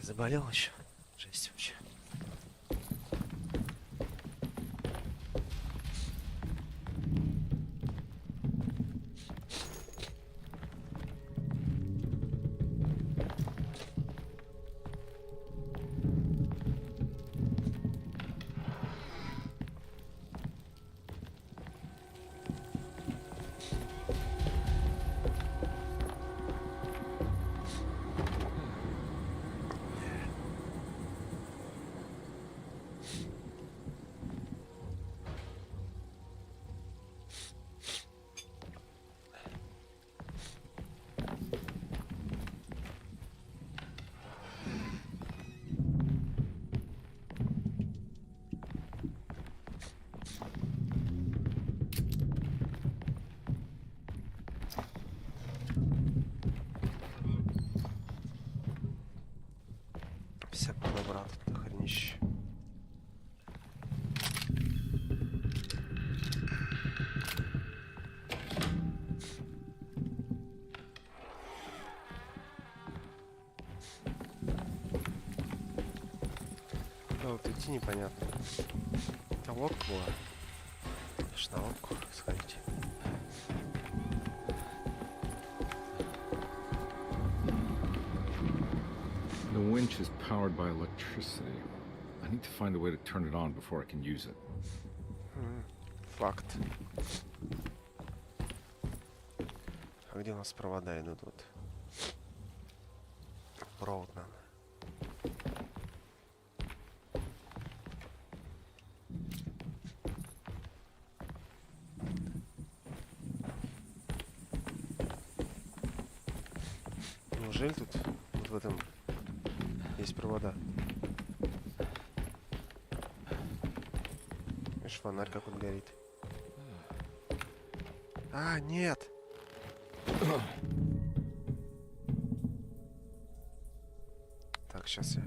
[SPEAKER 9] Заболел еще? Жесть вообще. Всякого добра тут нахренище. Куда вот идти непонятно. А лодку была. Аж на лодку сходите.
[SPEAKER 1] The winch is powered by electricity. I need to find a way to turn it on before I can use it.
[SPEAKER 9] Факт. А где у нас провода идут? Вот. Провод надо. Неужели тут вот в этом есть провода? Видишь, фонарь как он горит. А, нет! Так, сейчас я...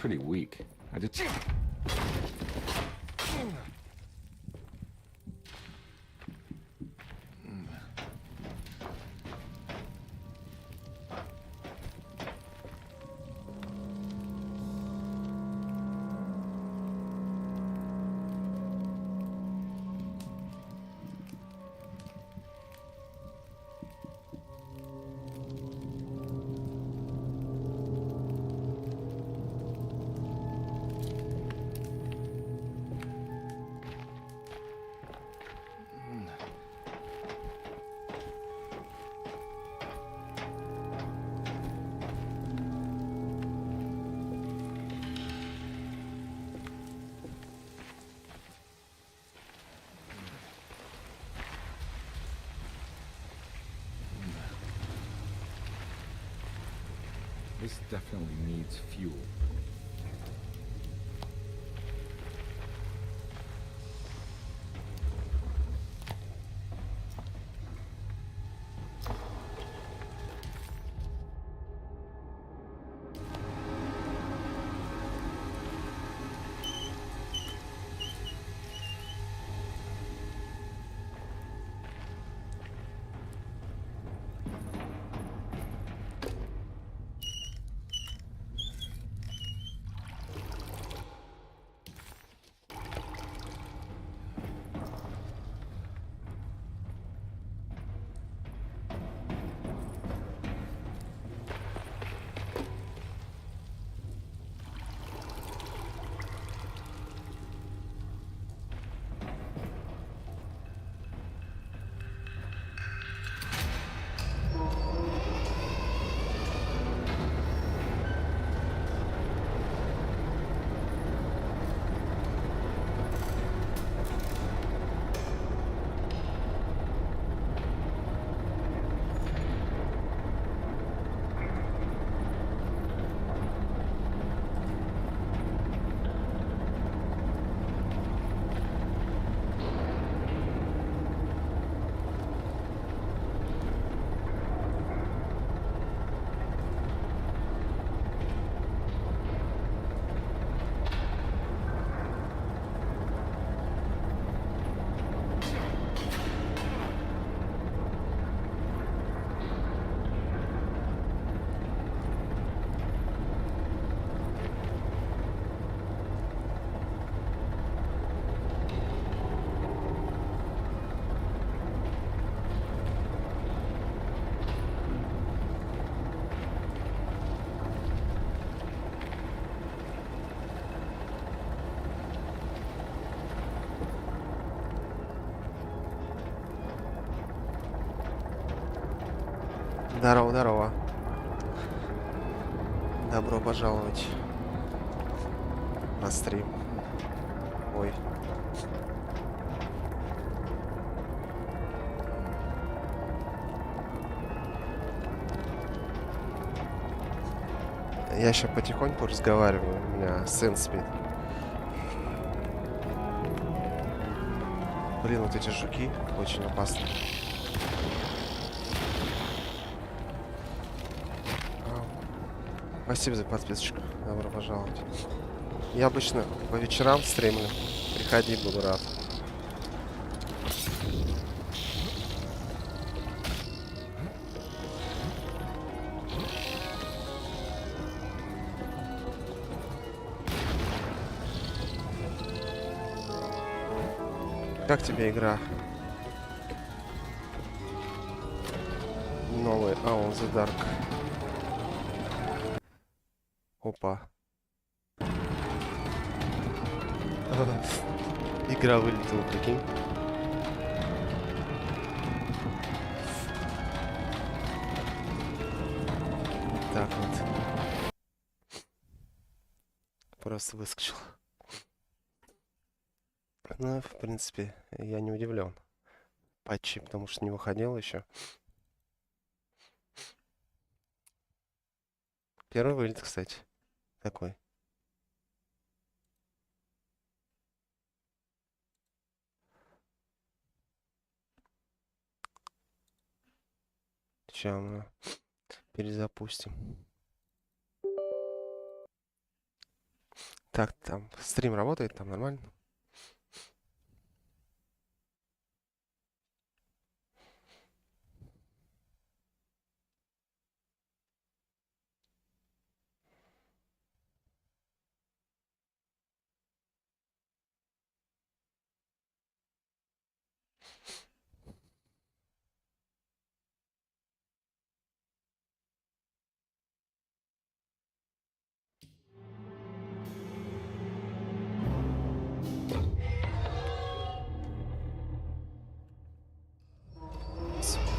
[SPEAKER 1] pretty weak. I just... This definitely needs fuel.
[SPEAKER 9] Здорово, здорово. Добро пожаловать на стрим. Ой. Я сейчас потихоньку разговариваю, у меня сын спит. Блин, вот эти жуки очень опасны. Спасибо за подписочку. Добро пожаловать. Я обычно по вечерам стримлю. Приходи, буду рад. Как тебе игра? Новый I Один. Опа. Игра вылетела, прикинь. Так вот. Просто выскочил. Ну, в принципе, я не удивлен. Патчи, потому что не выходил еще. Первый вылет, кстати. Такой. Сейчас мы перезапустим. Так, там стрим работает, там нормально.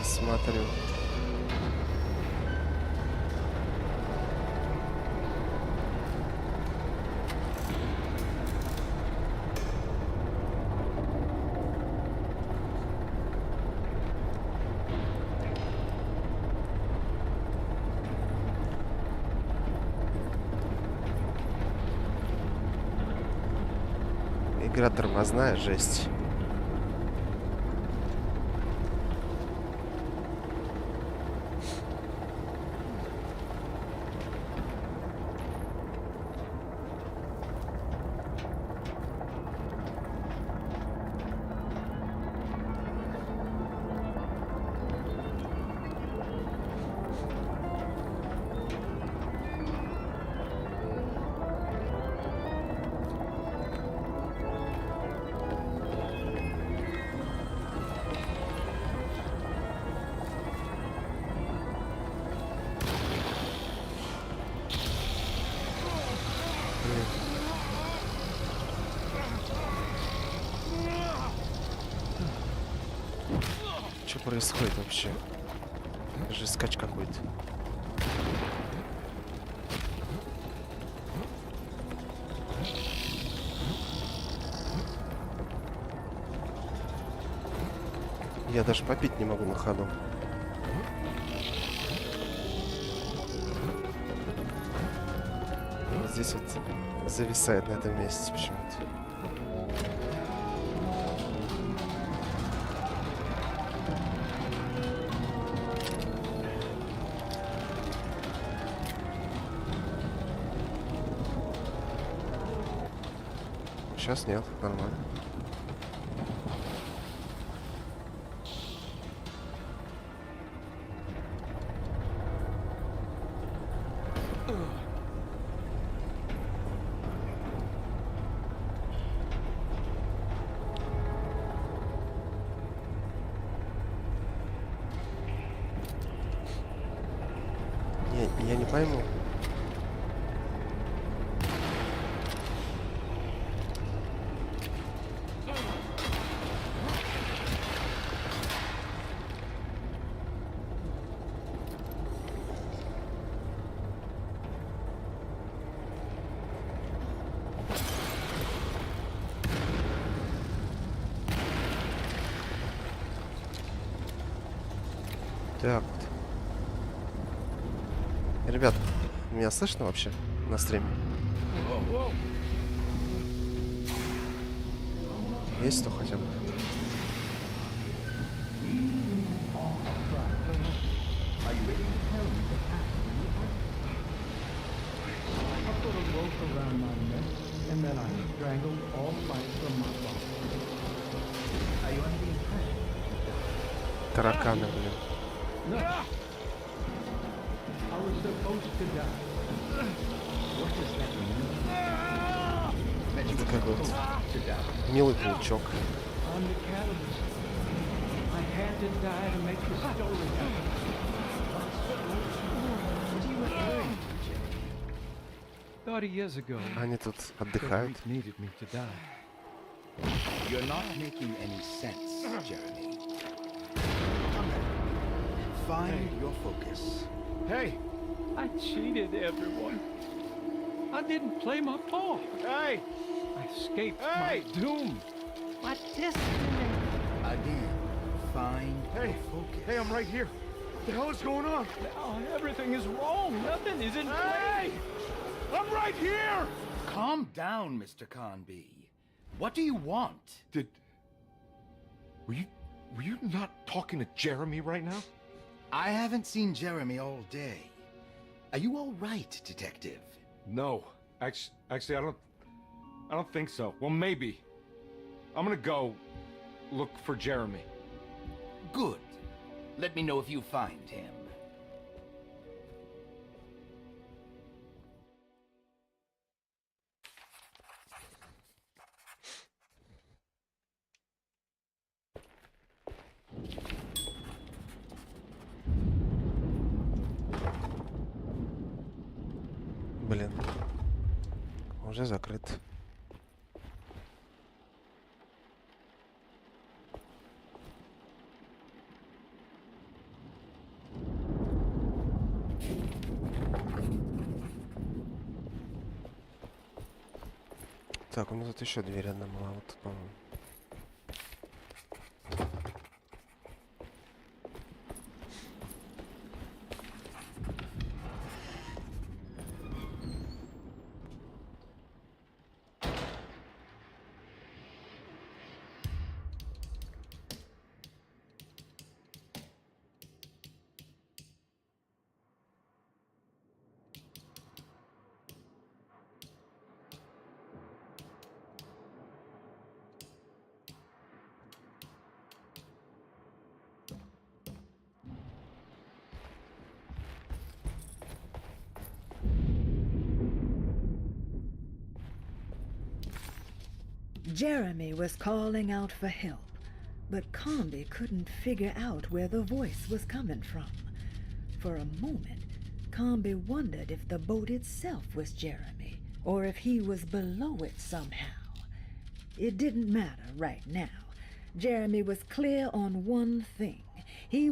[SPEAKER 9] Смотрю. Игра тормозная, жесть. Что происходит вообще? Это же скач какой-то. Я даже попить не могу на ходу. Вот здесь вот зависает на этом месте почему-то. Сейчас нет, нормально. Я не пойму. Так вот. Ребят, меня слышно вообще на стриме? Есть кто хотя бы? Тараканы, блин. Это какой вот милый паучок. Они тут отдыхают.
[SPEAKER 8] You're not making any sense, Jeremy. Find your focus.
[SPEAKER 10] Hey, I cheated everyone. I didn't play my part. Hey! I escaped my doom. My destiny.
[SPEAKER 8] Again, find your focus.
[SPEAKER 10] Hey, I'm right here. What the hell is going on? Now everything is wrong. Nothing is in place. I'm right here!
[SPEAKER 8] Calm down, Mr. Conby. What do you want?
[SPEAKER 11] Were you not talking to Jeremy right now?
[SPEAKER 8] I haven't seen Jeremy all day. Are you all right, Detective?
[SPEAKER 11] No. Actually, I don't think so. Well, maybe. I'm gonna go look for Jeremy.
[SPEAKER 12] Good. Let me know if you find him.
[SPEAKER 9] Блин. Уже закрыт. Так, у нас тут еще дверь одна была, вот тут, по-моему.
[SPEAKER 5] Jeremy was calling out for help, but Combi couldn't figure out where the voice was coming from. For a moment, Combi wondered if the boat itself was Jeremy, or if he was below it somehow. It didn't matter right now. Jeremy was clear on one thing. He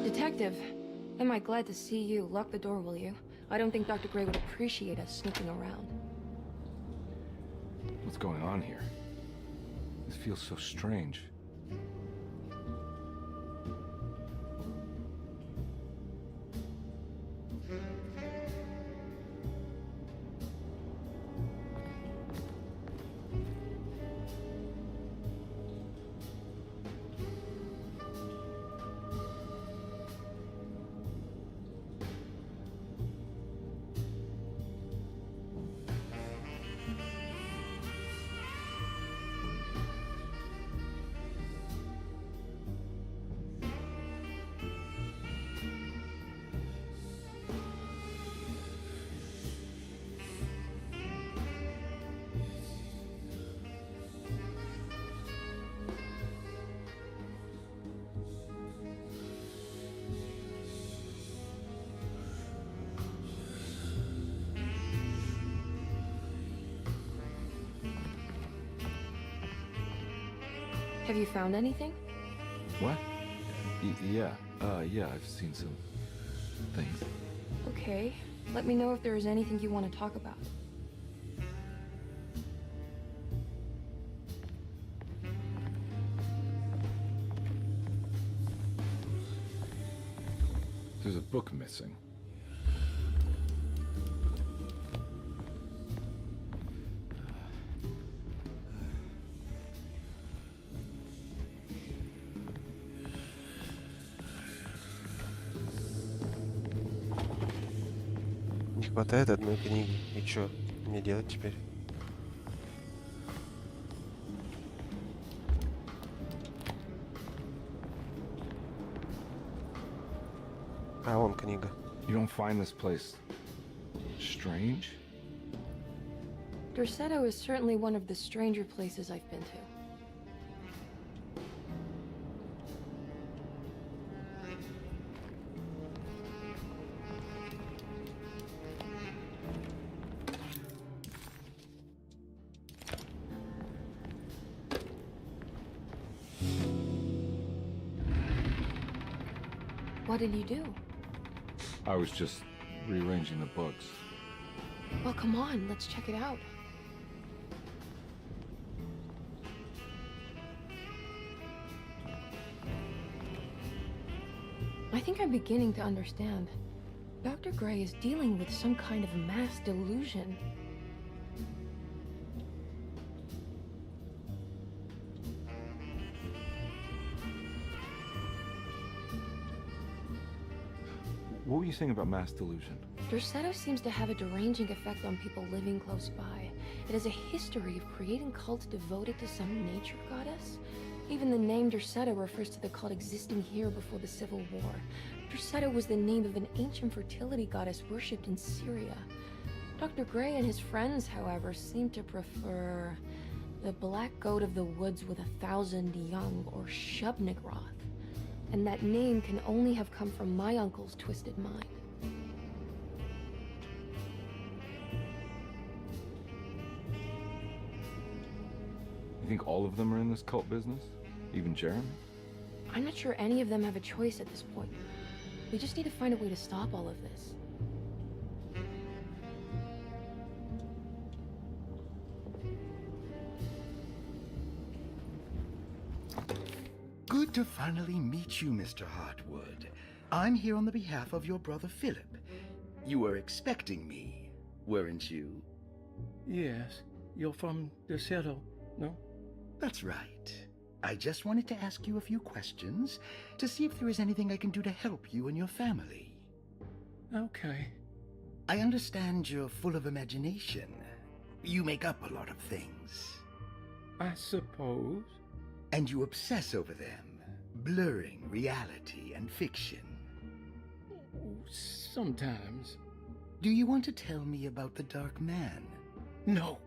[SPEAKER 4] Detective, am I glad to see you. Lock the door, will you? I don't think Dr. Gray would appreciate us sneaking around.
[SPEAKER 1] What's going on here? This feels so strange.
[SPEAKER 4] Have you found anything?
[SPEAKER 1] What? Yeah, I've seen some things.
[SPEAKER 4] Okay. Let me know if there is anything you want to talk about.
[SPEAKER 1] There's a book missing.
[SPEAKER 9] хватает одной книги. И чё мне делать теперь? А, вон книга.
[SPEAKER 2] You don't find this place strange?
[SPEAKER 4] Dorsetto is certainly one of the stranger places I've been to. What did you do?
[SPEAKER 2] I was just rearranging the books.
[SPEAKER 4] Well, come on, let's check it out. I think I'm beginning to understand. Dr. Gray is dealing with some kind of mass delusion.
[SPEAKER 2] What were you saying about mass delusion?
[SPEAKER 4] Dorsetto seems to have a deranging effect on people living close by. It has a history of creating cults devoted to some nature goddess. Even the name Dorsetto refers to the cult existing here before the Civil War. Dorsetto was the name of an ancient fertility goddess worshipped in Syria. Dr. Gray and his friends, however, seem to prefer the black goat of the woods with 1,000 young, or Shub-Nigroth. And that name can only have come from my uncle's twisted mind.
[SPEAKER 2] You think all of them are in this cult business? Even Jeremy?
[SPEAKER 4] I'm not sure any of them have a choice at this point. We just need to find a way to stop all of this.
[SPEAKER 8] Good to finally meet you, Mr. Hartwood. I'm here on the behalf of your brother Philip. You were expecting me, weren't you?
[SPEAKER 13] Yes. You're from Dorsetto, no?
[SPEAKER 8] That's right. I just wanted to ask you a few questions to see if there is anything I can do to help you and your family.
[SPEAKER 13] Okay.
[SPEAKER 8] I understand you're full of imagination. You make up a lot of things.
[SPEAKER 13] I suppose.
[SPEAKER 8] And you obsess over them, blurring reality and fiction.
[SPEAKER 13] Sometimes.
[SPEAKER 8] Do you want to tell me about the Dark Man?
[SPEAKER 13] No.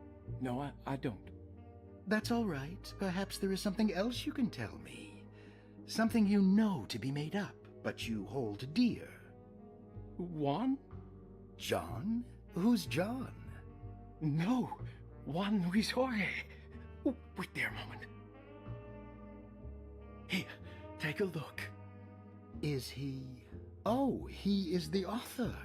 [SPEAKER 13] No, I don't.
[SPEAKER 8] That's all right. Perhaps there is something else you can tell me. Something you know to be made up, but you hold dear.
[SPEAKER 13] Juan?
[SPEAKER 8] John? Who's John?
[SPEAKER 13] No. Juan Luis Jorge. Oh, wait there a moment. Here, take a look.
[SPEAKER 8] Is he... Oh, he is the author.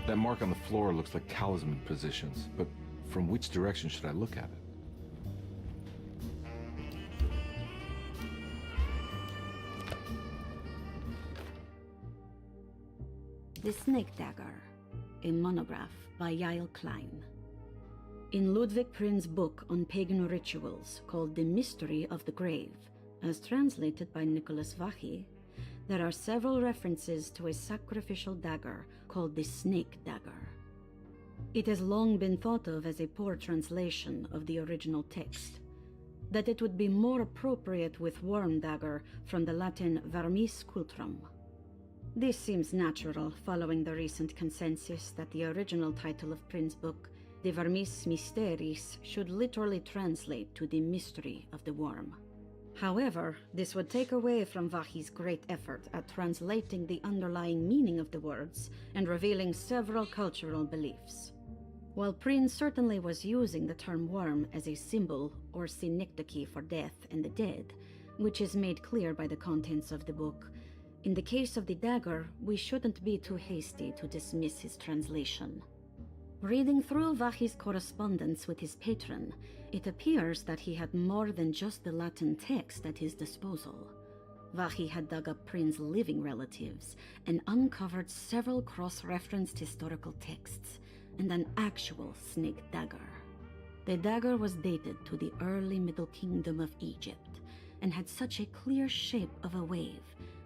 [SPEAKER 2] That mark on the floor looks like talisman positions, but from which direction should I look at it?
[SPEAKER 14] The snake dagger. a monograph by Yael Klein. In Ludwig Prin's book on pagan rituals called The Mystery of the Grave, as translated by Nicholas Vachy, there are several references to a sacrificial dagger called the snake dagger. It has long been thought of as a poor translation of the original text, that it would be more appropriate with worm dagger from the Latin vermis cultrum. This seems natural following the recent consensus that the original title of Prin's book, De Vermis Mysteris, should literally translate to the mystery of the worm. However, this would take away from Vachy's great effort at translating the underlying meaning of the words and revealing several cultural beliefs. While Prin certainly was using the term worm as a symbol or synecdoche for death and the dead, which is made clear by the contents of the book, in the case of the dagger, we shouldn't be too hasty to dismiss his translation. Reading through Vachy's correspondence with his patron, it appears that he had more than just the Latin text at his disposal. Vachy had dug up Prin's living relatives and uncovered several cross-referenced historical texts and an actual snake dagger. The dagger was dated to the early Middle Kingdom of Egypt and had such a clear shape of a wave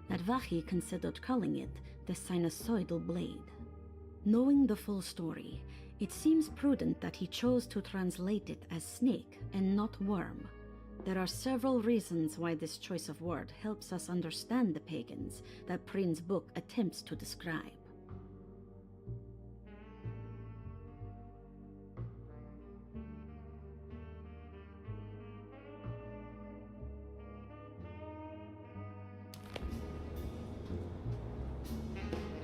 [SPEAKER 14] that Vachy considered calling it the sinusoidal blade. Knowing the full story, it seems prudent that he chose to translate it as snake and not worm. There are several reasons why this choice of word helps us understand the pagans that Prin's book attempts to describe.